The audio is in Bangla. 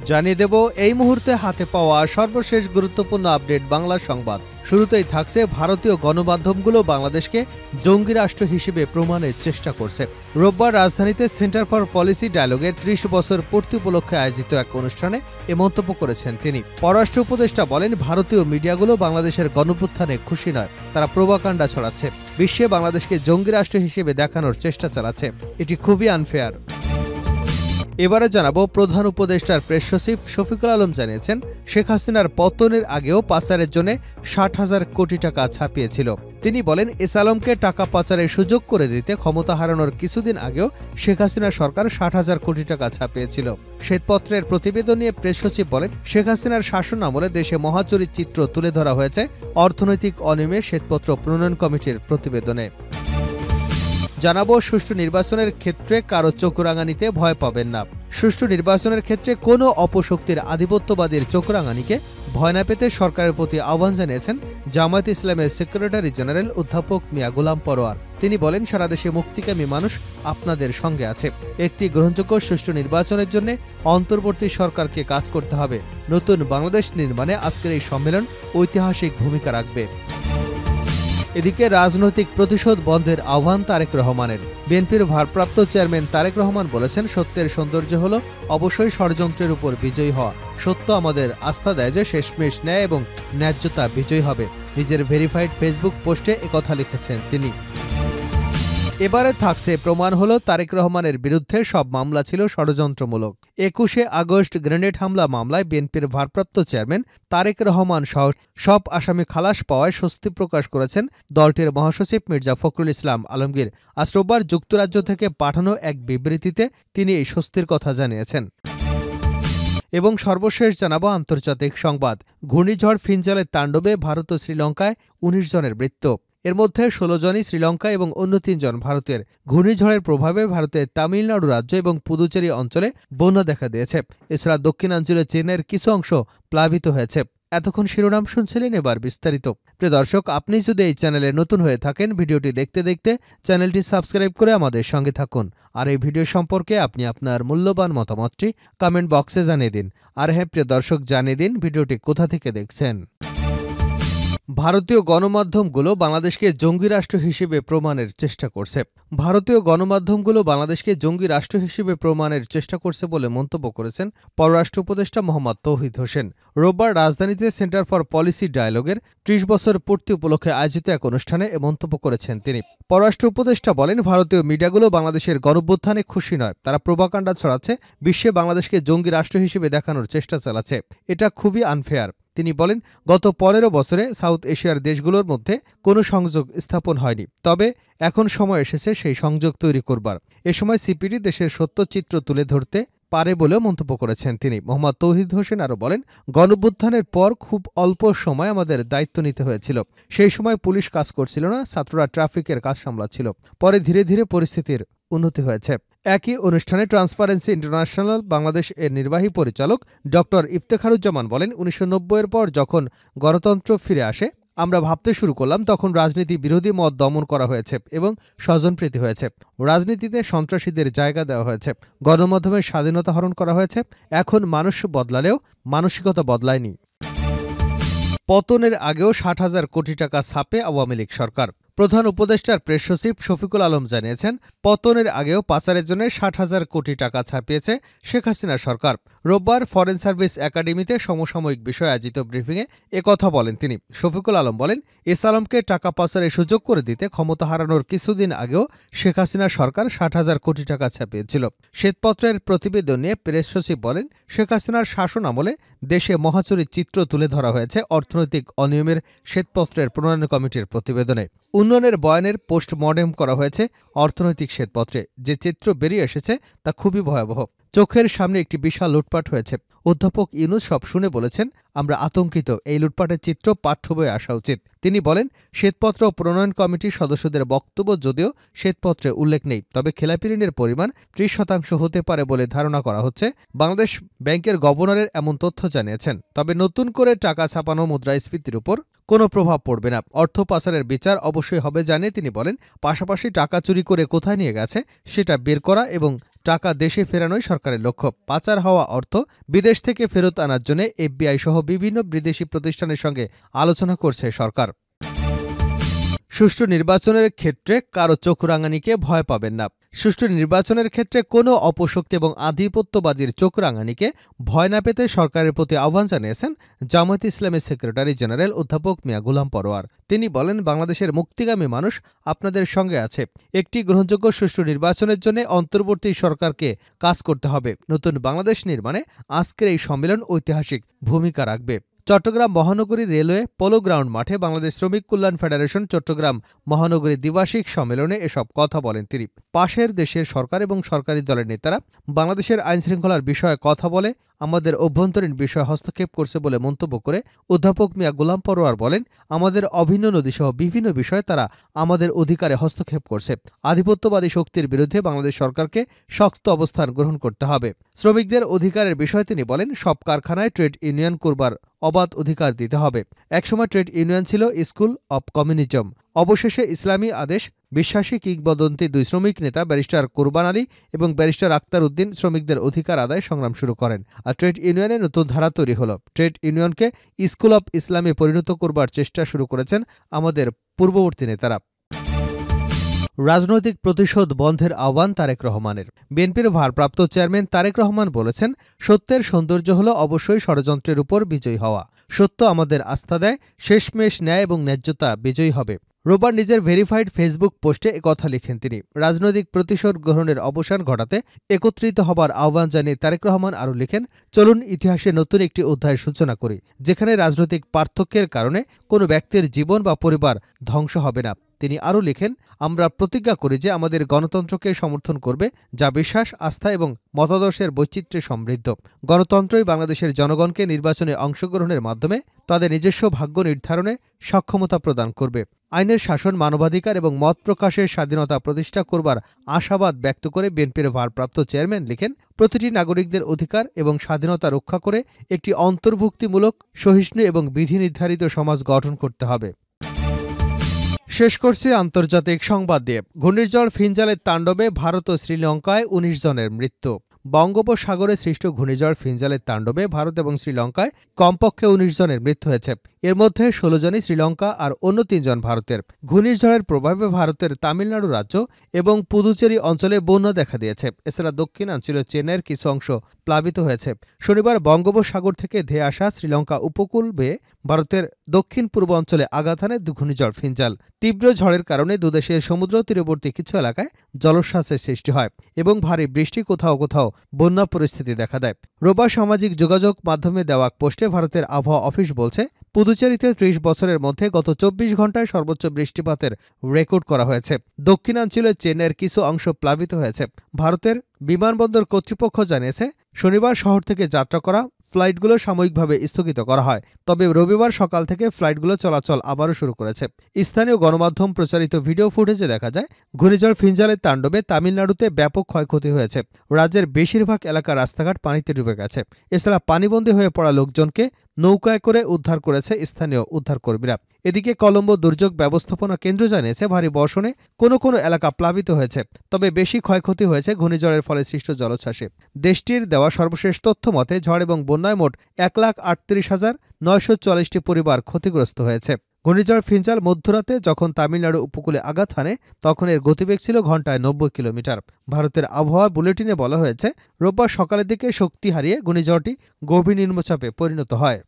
জানিয়ে দেব এই মুহূর্তে হাতে পাওয়া সর্বশেষ গুরুত্বপূর্ণ আপডেট বাংলা সংবাদ। শুরুতেই থাকছে ভারতীয় গণমাধ্যমগুলো বাংলাদেশকে জঙ্গি রাষ্ট্র হিসেবে প্রমাণের চেষ্টা করছে। রোববার রাজধানীতে সেন্টার ফর পলিসি ডায়ালগের ৩০ বছর পূর্তি উপলক্ষে আয়োজিত এক অনুষ্ঠানে এ মন্তব্য করেছেন তিনি। পররাষ্ট্র উপদেষ্টা বলেন, ভারতীয় মিডিয়াগুলো বাংলাদেশের গণঅভ্যুত্থানে খুশি নয়, তারা প্রোপাগান্ডা ছড়াচ্ছে, বিশ্বে বাংলাদেশকে জঙ্গি রাষ্ট্র হিসেবে দেখানোর চেষ্টা চালাচ্ছে। এটি খুবই আনফেয়ার। এবারে জানাবো, প্রধান উপদেষ্টার প্রেস সচিব শফিকুল আলম জানিয়েছেন, শেখ হাসিনার পতনের আগেও পাচারের জন্য ৬০,০০০ কোটি টাকা ছাপিয়েছিল। তিনি বলেন, এস আলমকে টাকা পাচারের সুযোগ করে দিতে ক্ষমতা হারানোর কিছুদিন আগেও শেখ হাসিনা সরকার ৬০,০০০ কোটি টাকা ছাপিয়েছিল। শ্বেতপত্রের প্রতিবেদন নিয়ে প্রেস সচিব বলেন, শেখ হাসিনার শাসন আমলে দেশে মহাচুরির চিত্র তুলে ধরা হয়েছে অর্থনৈতিক অনিয়মে শ্বেতপত্র প্রণয়ন কমিটির প্রতিবেদনে। জানাবো, সুষ্ঠু নির্বাচনের ক্ষেত্রে কারো চোখরাঙানিতে ভয় পাবেন না। সুষ্ঠু নির্বাচনের ক্ষেত্রে কোনো অপশক্তির আধিপত্যবাদীর চোখরাঙানিকে ভয় না পেতে সরকারের প্রতি আহ্বান জানিয়েছেন জামায়াতে ইসলামের সেক্রেটারি জেনারেল অধ্যাপক মিয়া গোলাম পরোয়ার। তিনি বলেন, সারা দেশে মুক্তিকামী মানুষ আপনাদের সঙ্গে আছে। একটি গ্রহণযোগ্য সুষ্ঠু নির্বাচনের জন্য অন্তর্বর্তী সরকারকে কাজ করতে হবে। নতুন বাংলাদেশ নির্মাণে আজকের এই সম্মেলন ঐতিহাসিক ভূমিকা রাখবে। এদিকে রাজনৈতিক প্রতিশোধ বন্ধের আহ্বান তারেক রহমানের। বিএনপির ভারপ্রাপ্ত চেয়ারম্যান তারেক রহমান বলেছেন, সত্যের সৌন্দর্য হল অবশ্যই ষড়যন্ত্রের উপর বিজয়ী হওয়া। সত্য আমাদের আস্থা দেয় যে শেষমেশ ন্যায় এবং ন্যায্যতা বিজয়ী হবে। নিজের ভেরিফাইড ফেসবুক পোস্টে একথা লিখেছেন তিনি। এবারে থাকছে, প্রমাণ হলো তারেক রহমানের বিরুদ্ধে সব মামলা ছিল ষড়যন্ত্রমূলক। ২১শে আগস্ট গ্রেনেড হামলা মামলায় বিএনপির ভারপ্রাপ্ত চেয়ারম্যান তারেক রহমান সহ সব আসামি খালাস পাওয়ায় স্বস্তি প্রকাশ করেছেন দলটির মহাসচিব মির্জা ফখরুল ইসলাম আলমগীর। আজ রোববার যুক্তরাজ্য থেকে পাঠানো এক বিবৃতিতে তিনি এই স্বস্তির কথা জানিয়েছেন। এবং সর্বশেষ জানাবো আন্তর্জাতিক সংবাদ। ঘূর্ণিঝড় ফিনজালের তাণ্ডবে ভারত ও শ্রীলঙ্কায় ১৯ জনের মৃত্যু। এর মধ্যে ১৬ জনই শ্রীলঙ্কা এবং অন্য ৩ জন ভারতের। ঘূর্ণিঝড়ের প্রভাবে ভারতের তামিলনাড়ু রাজ্য এবং পুদুচেরি অঞ্চলে বন্যা দেখা দিয়েছে। এছাড়া দক্ষিণাঞ্চলে চীনের কিছু অংশ প্লাবিত হয়েছে। এতক্ষণ শিরোনাম শুনছিলেন, এবার বিস্তারিত। প্রিয় দর্শক, আপনি যদি এই চ্যানেলে নতুন হয়ে থাকেন, ভিডিওটি দেখতে দেখতে চ্যানেলটি সাবস্ক্রাইব করে আমাদের সঙ্গে থাকুন। আর এই ভিডিও সম্পর্কে আপনি আপনার মূল্যবান মতামতটি কমেন্ট বক্সে জানিয়ে দিন। আর হ্যাঁ প্রিয় দর্শক, জানিয়ে দিন ভিডিওটি কোথা থেকে দেখছেন। ভারতীয় গণমাধ্যমগুলো বাংলাদেশকে জঙ্গি রাষ্ট্র হিসেবে প্রমাণের চেষ্টা করছে। ভারতীয় গণমাধ্যমগুলো বাংলাদেশকে জঙ্গি রাষ্ট্র হিসেবে প্রমাণের চেষ্টা করছে বলে মন্তব্য করেছেন পররাষ্ট্র উপদেষ্টা মোহাম্মদ তৌহিদ হোসেন। রোববার রাজধানীতে সেন্টার ফর পলিসি ডায়ালগের ৩০ বছর পূর্তি উপলক্ষে আয়োজিত এক অনুষ্ঠানে এ মন্তব্য করেছেন তিনি। পররাষ্ট্র উপদেষ্টা বলেন, ভারতীয় মিডিয়াগুলো বাংলাদেশের গণঅভ্যুত্থানে খুশি নয়, তারা প্রোপাগান্ডা ছড়াচ্ছে, বিশ্বে বাংলাদেশকে জঙ্গি রাষ্ট্র হিসেবে দেখানোর চেষ্টা চালাচ্ছে। এটা খুবই আনফেয়ার। তিনি বলেন, গত ১৫ বছরে সাউথ এশিয়ার দেশগুলোর মধ্যে কোনো সংযোগ স্থাপন হয়নি, তবে এখন সময় এসেছে সেই সংযোগ তৈরি করবার। এ সময় সিপিডি দেশের সত্য চিত্র তুলে ধরতে পারে বলেও মন্তব্য করেছেন তিনি। মোহাম্মদ তৌহিদ হোসেন আরও বলেন, গণঅভ্যুত্থানের পর খুব অল্প সময় আমাদের দায়িত্ব নিতে হয়েছিল। সেই সময় পুলিশ কাজ করছিল না, ছাত্ররা ট্রাফিকের কাজ সামলাচ্ছিল। পরে ধীরে ধীরে পরিস্থিতির উন্নতি হয়েছে। একই অনুষ্ঠানে ট্রান্সপারেন্সি ইন্টারন্যাশনাল বাংলাদেশ এর নির্বাহী পরিচালক ড ইফতেখারুজ্জামান বলেন, ১৯৯০-এর পর যখন গণতন্ত্র ফিরে আসে, আমরা ভাবতে শুরু করলাম তখন রাজনীতি বিরোধী মত দমন করা হয়েছে এবং স্বজনপ্রীতি হয়েছে। রাজনীতিতে সন্ত্রাসীদের জায়গা দেওয়া হয়েছে, গণমাধ্যমের স্বাধীনতা হরণ করা হয়েছে। এখন মানুষ বদলালেও মানসিকতা বদলায়নি। পতনের আগেও ৬০,০০০ কোটি টাকা ছাপে আওয়ামী লীগ সরকার। প্রধান উপদেষ্টার প্রেস সচিব শফিকুল আলম জানিয়েছেন, পতনের আগেও পাচারের জন্য ৬০,০০০ কোটি টাকা ছাপিয়েছে শেখ হাসিনা সরকার। রোববার ফরেন সার্ভিস একাডেমিতে সমসাময়িক বিষয়ে আয়োজিত ব্রিফিংয়ে একথা বলেন তিনি। শফিকুল আলম বলেন, এস আলমকে টাকা পাচারের সুযোগ করে দিতে ক্ষমতা হারানোর কিছুদিন আগেও শেখ হাসিনা সরকার ৬০,০০০ কোটি টাকা ছাপিয়েছিল। শ্বেতপত্রের প্রতিবেদন নিয়ে প্রেস সচিব বলেন, শেখ হাসিনার শাসন আমলে দেশে মহাচুরির চিত্র তুলে ধরা হয়েছে অর্থনৈতিক অনিয়মের শ্বেতপত্রের প্রণয়ন কমিটির প্রতিবেদনে। উন্নয়নের বয়ানের পোস্টমর্টেম করা হয়েছে অর্থনৈতিক শ্বেতপত্রে। যে চিত্র বেরিয়ে এসেছে তা খুবই ভয়াবহ। চোখের সামনে একটি বিশাল লুটপাট হয়েছে। অধ্যাপক ইউনূস সব শুনে বলেছেন, আমরা আতঙ্কিত, এই লুটপাটের চিত্র পাঠ্য বইয়ে আসা উচিত। তিনি বলেন, শ্বেতপত্র প্রণয়ন কমিটির সদস্যদের বক্তব্য যদিও শ্বেতপত্রে উল্লেখ নেই, তবে খেলাপি ঋণের পরিমাণ ৩০% হতে পারে বলে ধারণা করা হচ্ছে। বাংলাদেশ ব্যাংকের গভর্নরের এমন তথ্য জানিয়েছেন। তবে নতুন করে টাকা ছাপানো মুদ্রাস্ফীতির উপর কোনো প্রভাব পড়বে না। অর্থ পাচারের বিচার অবশ্যই হবে জানিয়ে তিনি বলেন, পাশাপাশি টাকা চুরি করে কোথায় নিয়ে গেছে সেটা বের করা এবং টাকা দেশে ফেরানোই সরকারের লক্ষ্য। পাচার হওয়া অর্থ বিদেশ থেকে ফেরত আনার জন্য এফবিআই সহ বিভিন্ন বিদেশি প্রতিষ্ঠানের সঙ্গে আলোচনা করছে সরকার। সুষ্ঠু নির্বাচনের ক্ষেত্রে কারো চোখ রাঙানিকে ভয় পাবেন না। সুষ্ঠু নির্বাচনের ক্ষেত্রে কোনো অপশক্তি এবং আধিপত্যবাদীর চোখ রাঙানিকে ভয় না পেতে সরকারের প্রতি আহ্বান জানিয়েছেন জামায়াতে ইসলামের সেক্রেটারি জেনারেল অধ্যাপক মিয়া গোলাম পরোয়ার। তিনি বলেন, বাংলাদেশের মুক্তিগামী মানুষ আপনাদের সঙ্গে আছে। একটি গ্রহণযোগ্য সুষ্ঠু নির্বাচনের জন্য অন্তর্বর্তী সরকারকে কাজ করতে হবে। নতুন বাংলাদেশ নির্মাণে আজকের এই সম্মেলন ঐতিহাসিক ভূমিকা রাখবে। চট্টগ্রাম মহানগরী রেলওয়ে পোলো গ্রাউন্ড মাঠে বাংলাদেশ শ্রমিক কল্যাণ ফেডারেশন চট্টগ্রাম মহানগরী দ্বিবার্ষিক সম্মেলনে এসব কথা বলেন তিনি। পাশের দেশের সরকার এবং সরকারি দলের নেতারা বাংলাদেশের আইনশৃঙ্খলার বিষয়ে কথা বলে আমাদের অভ্যন্তরীণ বিষয়ে হস্তক্ষেপ করছে বলে মন্তব্য করে অধ্যাপক মিয়া গোলাম পরোয়ার বলেন, আমাদের অভিন্ন নদীসহ বিভিন্ন বিষয়ে তারা আমাদের অধিকারে হস্তক্ষেপ করছে। আধিপত্যবাদী শক্তির বিরুদ্ধে বাংলাদেশ সরকারকে শক্ত অবস্থান গ্রহণ করতে হবে। শ্রমিকদের অধিকারের বিষয়ে তিনি বলেন, সব কারখানায় ট্রেড ইউনিয়ন করবার অবাধ অধিকার দিতে হবে। একসময় ট্রেড ইউনিয়ন ছিল স্কুল অব কমিউনিজম। অবশেষে ইসলামী আদেশ বিশ্বাসী কিংবদন্তি দুই শ্রমিক নেতা ব্যারিস্টার কোরবান আলী এবং ব্যারিস্টার আক্তার উদ্দিন শ্রমিকদের অধিকার আদায় সংগ্রাম শুরু করেন, আর ট্রেড ইউনিয়নে নতুন ধারা তৈরি হল। ট্রেড ইউনিয়নকে স্কুল অব ইসলামে পরিণত করবার চেষ্টা শুরু করেছেন আমাদের পূর্ববর্তী নেতারা। রাজনৈতিক প্রতিশোধ বন্ধের আহ্বান তারেক রহমানের। বিএনপির ভারপ্রাপ্ত চেয়ারম্যান তারেক রহমান বলেছেন, সত্যের সৌন্দর্য হল অবশ্যই ষড়যন্ত্রের উপর বিজয়ী হওয়া। সত্য আমাদের আস্থা দেয়, শেষমেশ ন্যায় এবং ন্যায্যতা বিজয়ী হবে। রোববার নিজের ভেরিফাইড ফেসবুক পোস্টে একথা লিখেন তিনি। রাজনৈতিক প্রতিশোধ গ্রহণের অবসান ঘটাতে একত্রিত হবার আহ্বান জানিয়ে তারেক রহমান আরও লিখেন, চলুন ইতিহাসে নতুন একটি অধ্যায়ের সূচনা করি, যেখানে রাজনৈতিক পার্থক্যের কারণে কোনো ব্যক্তির জীবন বা পরিবার ধ্বংস হবে না। তিনি আরও লিখেন, আমরা প্রতিজ্ঞা করি যে আমাদের গণতন্ত্রকে সমর্থন করবে, যা বিশ্বাস, আস্থা এবং মতাদর্শের বৈচিত্র্যে সমৃদ্ধ। গণতন্ত্রই বাংলাদেশের জনগণকে নির্বাচনে অংশগ্রহণের মাধ্যমে তাদের নিজস্ব ভাগ্য নির্ধারণে সক্ষমতা প্রদান করবে। আইনের শাসন, মানবাধিকার এবং মত প্রকাশের স্বাধীনতা প্রতিষ্ঠা করবার আশাবাদ ব্যক্ত করে বিএনপির ভারপ্রাপ্ত চেয়ারম্যান লিখেন, প্রতিটি নাগরিকদের অধিকার এবং স্বাধীনতা রক্ষা করে একটি অন্তর্ভুক্তিমূলক, সহিষ্ণু এবং বিধি নির্ধারিত সমাজ গঠন করতে হবে। শেষ করছি আন্তর্জাতিক সংবাদ দিয়ে। ঘূর্ণিঝড় ফিনজালের তাণ্ডবে ভারত ও শ্রীলঙ্কায় ১৯ জনের মৃত্যু। বঙ্গোপসাগরে সৃষ্ট ঘূর্ণিঝড় ফিনজালের তাণ্ডবে ভারত এবং শ্রীলঙ্কায় কমপক্ষে ১৯ জনের মৃত্যু হয়েছে। এর মধ্যে ১৬ জনই শ্রীলঙ্কা আর অন্য ৩ জন ভারতের। ঘূর্ণিঝড়ের প্রভাবে ভারতের তামিলনাড়ু রাজ্য এবং পুদুচেরি অঞ্চলে বন্যা দেখা দিয়েছে। এছাড়া দক্ষিণাঞ্চলীয় চেন্নাইয়ের কিছু অংশ প্লাবিত হয়েছে। শনিবার বঙ্গোপসাগর থেকে ধেয়ে আসা শ্রীলঙ্কা উপকূল বেয়ে ভারতের দক্ষিণ পূর্ব অঞ্চলে আঘাত হানে ঘূর্ণিঝড় ফিনজাল। তীব্র ঝড়ের কারণে দুদেশের সমুদ্র তীরবর্তী কিছু এলাকায় জলোচ্ছ্বাসের সৃষ্টি হয় এবং ভারী বৃষ্টি, কোথাও কোথাও বন্যা পরিস্থিতি দেখা দেয়। রোববার সামাজিক যোগাযোগ মাধ্যমে দেওয়া পোস্টে ভারতের আবহাওয়া অফিস বলছে, পুদুচেরিতে ৩০ বছরের মধ্যে গত ২৪ ঘণ্টায় সর্বোচ্চ বৃষ্টিপাতের রেকর্ড করা হয়েছে। দক্ষিণাঞ্চলের চেন্নাইয়ের কিছু অংশ প্লাবিত হয়েছে। ভারতের বিমানবন্দর কর্তৃপক্ষ জানিয়েছে, শনিবার শহর থেকে যাত্রা করা ফ্লাইটগুলো সাময়িকভাবে স্থগিত করা হয়, তবে রবিবার সকাল থেকে ফ্লাইটগুলো চলাচল আবারও শুরু করেছে। স্থানীয় গণমাধ্যম প্রচারিত ভিডিও ফুটেজে দেখা যায়, ঘূর্ণিঝড় ফিনজালের তাণ্ডবে তামিলনাড়ুতে ব্যাপক ক্ষয়ক্ষতি হয়েছে। রাজ্যের বেশিরভাগ এলাকার রাস্তাঘাট পানিতে ডুবে গেছে। এছাড়া পানিবন্দী হয়ে পড়া লোকজনকে নৌকায় করে উদ্ধার করেছে স্থানীয় উদ্ধারকর্মীরা। এদিকে কলম্বো দুর্যোগ ব্যবস্থাপনা কেন্দ্র জানিয়েছে, ভারী বর্ষণে কোনো কোনো এলাকা প্লাবিত হয়েছে, তবে বেশি ক্ষয়ক্ষতি হয়েছে ঘূর্ণিঝড়ের ফলে সৃষ্ট জলোচ্ছ্বাসে। দেশটির দেওয়া সর্বশেষ তথ্য মতে ঝড় এবং বন্যায় মোট ১,৩৮,৯৪৪টি পরিবার ক্ষতিগ্রস্ত হয়েছে। ঘূর্ণিঝড় ফিনজাল মধ্যরাতে যখন তামিলনাড়ু উপকূলে আঘাত হানে, তখন এর গতিবেগ ছিল ঘণ্টায় ৯০ কিলোমিটার। ভারতের আবহাওয়া বুলেটিনে বলা হয়েছে, রোববার সকালের দিকে শক্তি হারিয়ে ঘূর্ণিঝড়টি গভীর নিম্নচাপে পরিণত হয়।